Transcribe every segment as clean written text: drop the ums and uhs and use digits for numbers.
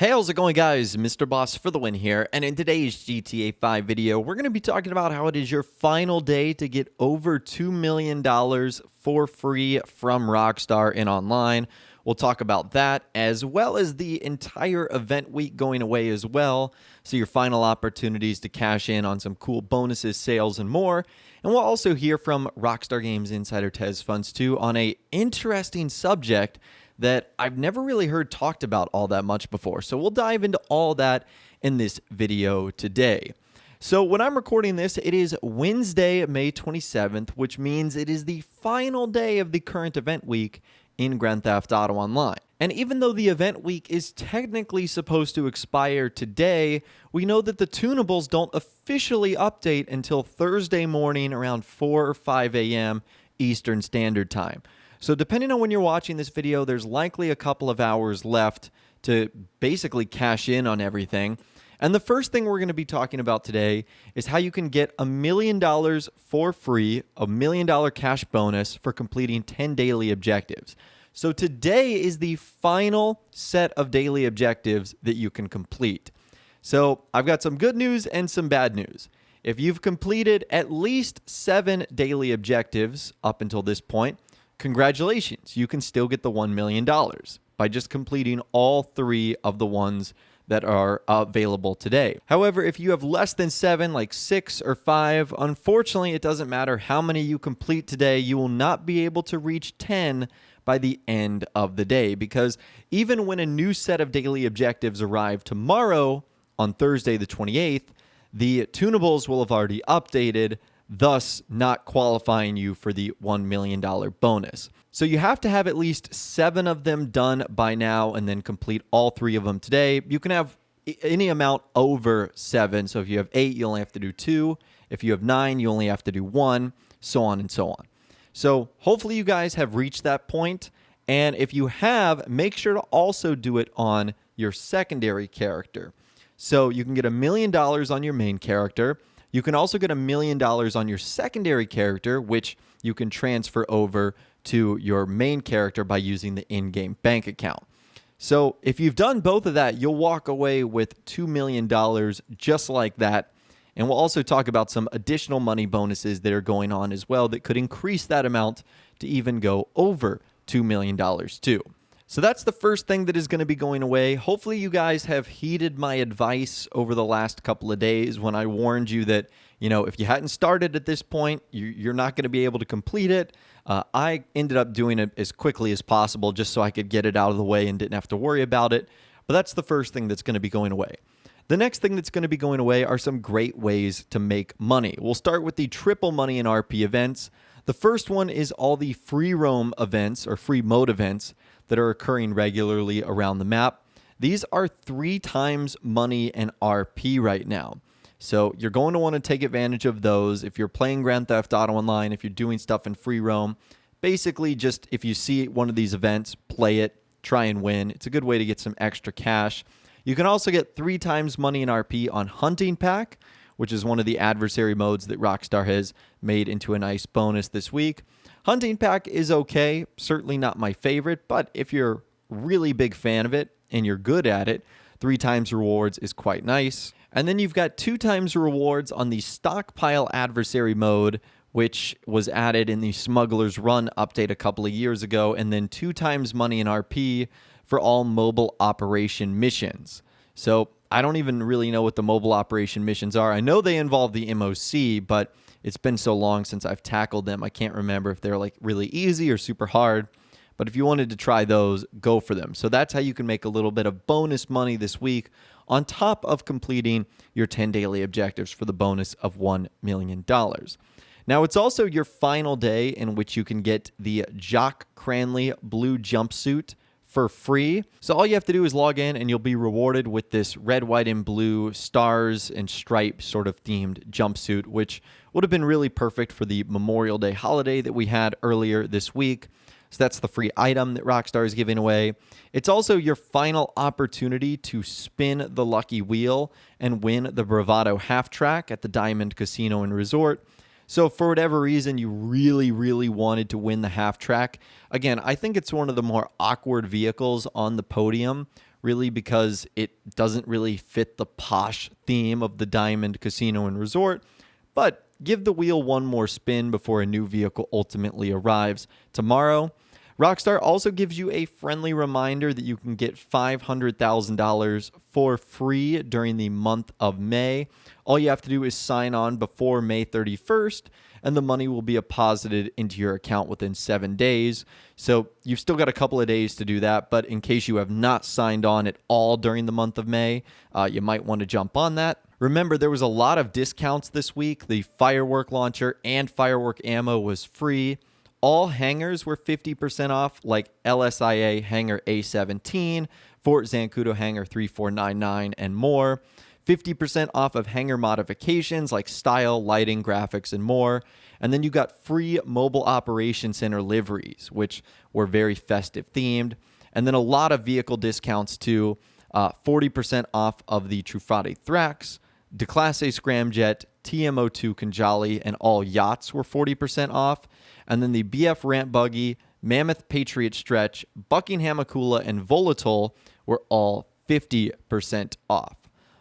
Hey, how's it going, guys? Mr. Boss for the win here, and in today's GTA 5 video, we're going to be talking about how it is your final day to get over $2 million for free from Rockstar in online. We'll talk about that, as well as the entire event week going away as well, so your final opportunities to cash in on some cool bonuses, sales, and more. And we'll also hear from Rockstar Games insider Tez Funds 2 on a interesting subject that I've never really heard talked about all that much before. So we'll dive into all that in this video today. So when I'm recording this, it is Wednesday, May 27th, which means it is the final day of the current event week in Grand Theft Auto Online. And even though the event week is technically supposed to expire today, we know that the tunables don't officially update until Thursday morning around 4 or 5 a.m. Eastern Standard Time. So depending on when you're watching this video, there's likely a couple of hours left to basically cash in on everything. And the first thing we're going to be talking about today is how you can get $1 million for free, $1 million cash bonus for completing 10 daily objectives. So today is the final set of daily objectives that you can complete. So I've got some good news and some bad news. If you've completed at least 7 daily objectives up until this point, congratulations, you can still get the $1 million by just completing all 3 of the ones that are available today. However, if you have less than 7, like 6 or 5, unfortunately, it doesn't matter how many you complete today, you will not be able to reach 10 by the end of the day, because even when a new set of daily objectives arrive tomorrow on Thursday the 28th, the tunables will have already updated, thus not qualifying you for the $1 million bonus. So you have to have at least 7 of them done by now and then complete all 3 of them today. You can have any amount over 7. So if you have 8, you only have to do 2. If you have 9, you only have to do 1, so on and so on. So hopefully you guys have reached that point. And if you have, make sure to also do it on your secondary character. So you can get $1 million on your main character. You can also get $1 million on your secondary character, which you can transfer over to your main character by using the in-game bank account. So if you've done both of that, you'll walk away with $2 million just like that. And we'll also talk about some additional money bonuses that are going on as well that could increase that amount to even go over $2 million too. So that's the first thing that is going to be going away. Hopefully you guys have heeded my advice over the last couple of days when I warned you that, if you hadn't started at this point, you're not going to be able to complete it. I ended up doing it as quickly as possible just so I could get it out of the way and didn't have to worry about it. But that's the first thing that's going to be going away. The next thing that's going to be going away are some great ways to make money. We'll start with the triple money and RP events. The first one is all the free roam events or free mode events that are occurring regularly around the map. These are 3 times money and RP right now. So you're going to want to take advantage of those. If you're playing Grand Theft Auto Online, if you're doing stuff in free roam, basically just if you see one of these events, play it, try and win. It's a good way to get some extra cash. You can also get 3 times money and RP on Hunting Pack, which is one of the adversary modes that Rockstar has made into a nice bonus this week. Hunting Pack is okay, certainly not my favorite, but if you're a really big fan of it and you're good at it, 3 times rewards is quite nice. And then you've got 2 times rewards on the Stockpile Adversary mode, which was added in the Smuggler's Run update a couple of years ago, and then 2 times money in RP for all mobile operation missions. So I don't even really know what the mobile operation missions are. I know they involve the MOC, but it's been so long since I've tackled them. I can't remember if they're like really easy or super hard. But if you wanted to try those, go for them. So that's how you can make a little bit of bonus money this week on top of completing your 10 daily objectives for the bonus of $1 million. Now, it's also your final day in which you can get the Jock Cranley blue jumpsuit for free. So all you have to do is log in and you'll be rewarded with this red, white, and blue stars and stripes sort of themed jumpsuit, which would have been really perfect for the Memorial Day holiday that we had earlier this week. So that's the free item that Rockstar is giving away. It's also your final opportunity to spin the lucky wheel and win the Bravado half track at the Diamond Casino and Resort. So for whatever reason, you really, really wanted to win the half track. Again, I think it's one of the more awkward vehicles on the podium. really because it doesn't really fit the posh theme of the Diamond Casino and Resort. But give the wheel one more spin before a new vehicle ultimately arrives tomorrow. Rockstar also gives you a friendly reminder that you can get $500,000 for free during the month of May. All you have to do is sign on before May 31st, and the money will be deposited into your account within 7 days. So you've still got a couple of days to do that, but in case you have not signed on at all during the month of May, you might want to jump on that. Remember, there was a lot of discounts this week. The firework launcher and firework ammo was free. All hangars were 50% off, like LSIA Hangar A17, Fort Zancudo Hangar 3499, and more. 50% off of hangar modifications like style, lighting, graphics, and more. And then you got free Mobile Operations Center liveries, which were very festive themed. And then a lot of vehicle discounts too. 40% off of the Truffaut Thrax, Declasse Scramjet, TMO2 Kanjali, and all yachts were 40% off. And then the BF Ramp Buggy, Mammoth Patriot Stretch, Buckingham Akula, and Volatile were all 50% off.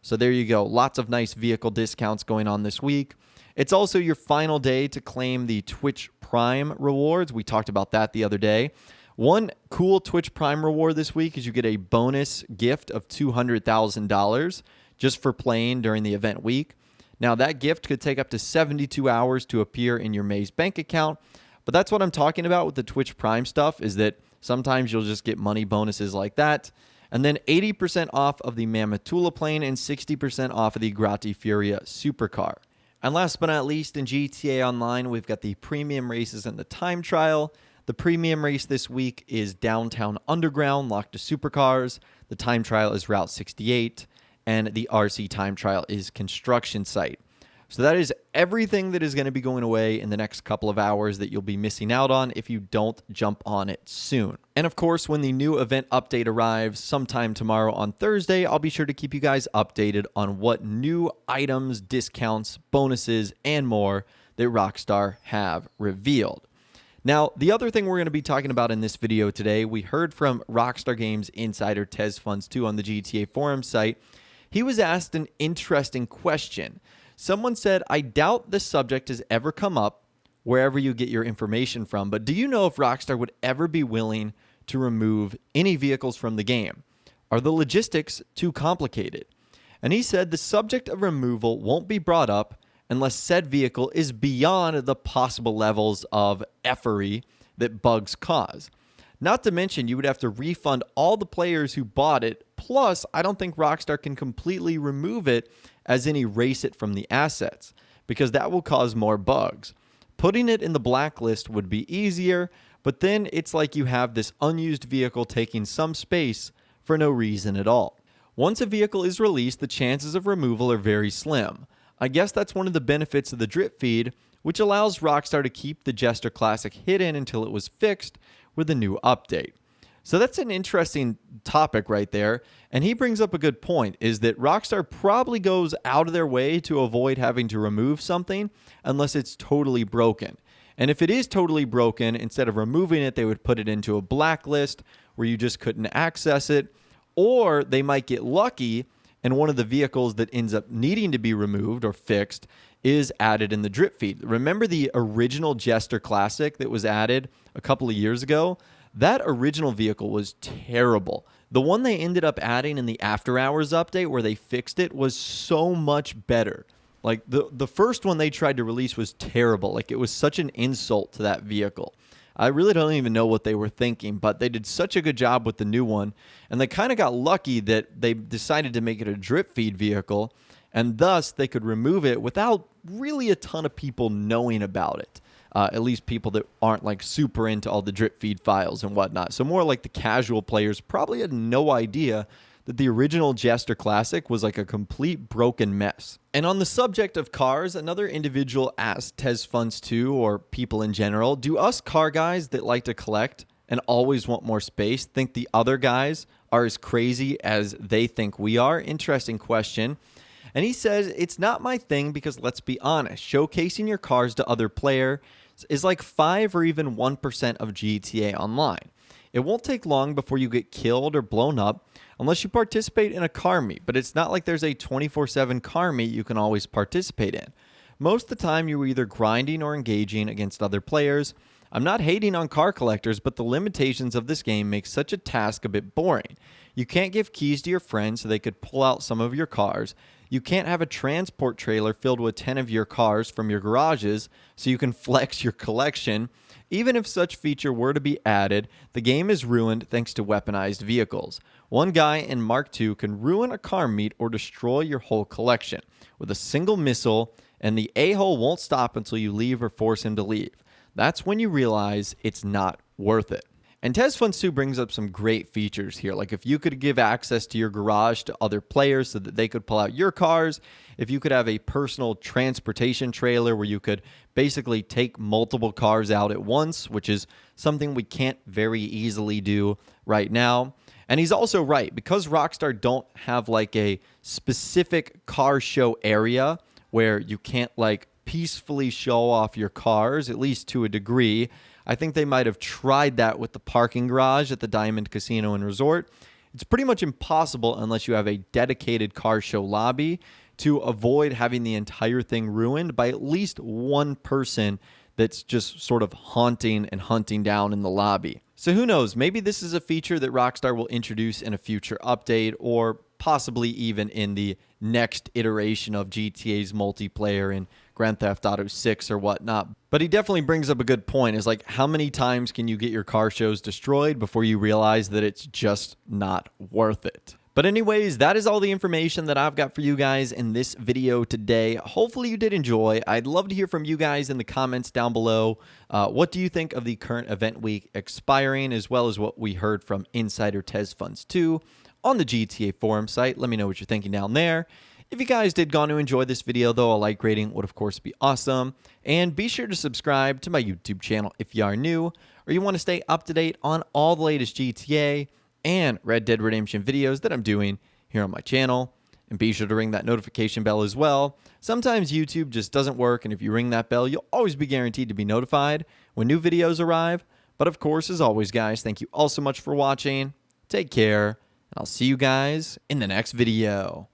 So there you go. Lots of nice vehicle discounts going on this week. It's also your final day to claim the Twitch Prime rewards. We talked about that the other day. One cool Twitch Prime reward this week is you get a bonus gift of $200,000 just for playing during the event week. Now, that gift could take up to 72 hours to appear in your Maze bank account, but that's what I'm talking about with the Twitch Prime stuff, is that sometimes you'll just get money bonuses like that. And then 80% off of the Mammoth Tula plane and 60% off of the Grati Furia supercar. And last but not least, in GTA Online, we've got the premium races and the time trial. The premium race this week is Downtown Underground, locked to supercars. The time trial is Route 68. And the RC time trial is Construction Site. So that is everything that is going to be going away in the next couple of hours that you'll be missing out on if you don't jump on it soon. And of course, when the new event update arrives sometime tomorrow on Thursday, I'll be sure to keep you guys updated on what new items, discounts, bonuses, and more that Rockstar have revealed. Now, the other thing we're going to be talking about in this video today, we heard from Rockstar Games insider TezFunds2 on the GTA forum site. He was asked an interesting question. Someone said, I doubt this subject has ever come up wherever you get your information from, but do you know if Rockstar would ever be willing to remove any vehicles from the game? Are the logistics too complicated? And he said the subject of removal won't be brought up unless said vehicle is beyond the possible levels of effery that bugs cause. Not to mention, you would have to refund all the players who bought it. Plus, I don't think Rockstar can completely remove it as in erase it from the assets, because that will cause more bugs. Putting it in the blacklist would be easier, but then it's like you have this unused vehicle taking some space for no reason at all. Once a vehicle is released, the chances of removal are very slim. I guess that's one of the benefits of the drip feed, which allows Rockstar to keep the Jester Classic hidden until it was fixed with a new update. So that's an interesting topic right there, and he brings up a good point, is that Rockstar probably goes out of their way to avoid having to remove something unless it's totally broken. And if it is totally broken, instead of removing it, they would put it into a blacklist where you just couldn't access it, or they might get lucky and one of the vehicles that ends up needing to be removed or fixed is added in the drip feed. Remember the original Jester Classic that was added a couple of years ago? That original vehicle was terrible. The one they ended up adding in the After Hours update where they fixed it was so much better. Like the first one they tried to release was terrible. Like it was such an insult to that vehicle. I really don't even know what they were thinking, but they did such a good job with the new one, and they kind of got lucky that they decided to make it a drip feed vehicle, and thus they could remove it without really a ton of people knowing about it. At least people that aren't like super into all the drip feed files and whatnot. So more like the casual players probably had no idea that the original Jester Classic was like a complete broken mess. And on the subject of cars, another individual asked TezFunds2 or people in general, do us car guys that like to collect and always want more space think the other guys are as crazy as they think we are? Interesting question. And he says, it's not my thing because let's be honest, showcasing your cars to other players is like 5 or even 1% of GTA Online. It won't take long before you get killed or blown up. unless you participate in a car meet, but it's not like there's a 24/7 car meet you can always participate in. Most of the time, you're either grinding or engaging against other players. I'm not hating on car collectors, but the limitations of this game make such a task a bit boring. You can't give keys to your friends so they could pull out some of your cars. You can't have a transport trailer filled with 10 of your cars from your garages so you can flex your collection. Even if such feature were to be added, the game is ruined thanks to weaponized vehicles. One guy in Mark II can ruin a car meet or destroy your whole collection with a single missile, and the a-hole won't stop until you leave or force him to leave. That's when you realize it's not worth it. And TezFunds 2 brings up some great features here, like if you could give access to your garage to other players so that they could pull out your cars, if you could have a personal transportation trailer where you could basically take multiple cars out at once, which is something we can't very easily do right now. And he's also right, because Rockstar don't have like a specific car show area where you can't like peacefully show off your cars, at least to a degree. I think they might have tried that with the parking garage at the Diamond Casino and Resort. It's pretty much impossible unless you have a dedicated car show lobby to avoid having the entire thing ruined by at least one person that's just sort of haunting and hunting down in the lobby. So who knows, maybe this is a feature that Rockstar will introduce in a future update, or possibly even in the next iteration of GTA's multiplayer in Grand Theft Auto 6 or whatnot. But he definitely brings up a good point, is like, how many times can you get your car shows destroyed before you realize that it's just not worth it? But anyways, that is all the information that I've got for you guys in this video today. Hopefully you did enjoy. I'd love to hear from you guys in the comments down below. What do you think of the current event week expiring, as well as what we heard from Insider TezFunds 2 on the GTA forum site? Let me know what you're thinking down there. If you guys did go on to enjoy this video, though, a like rating would of course be awesome. And be sure to subscribe to my YouTube channel if you are new, or you want to stay up to date on all the latest GTA and Red Dead Redemption videos that I'm doing here on my channel. And be sure to ring that notification bell as well. Sometimes YouTube just doesn't work, and if you ring that bell, you'll always be guaranteed to be notified when new videos arrive. But of course, as always, guys, thank you all so much for watching. Take care, and I'll see you guys in the next video.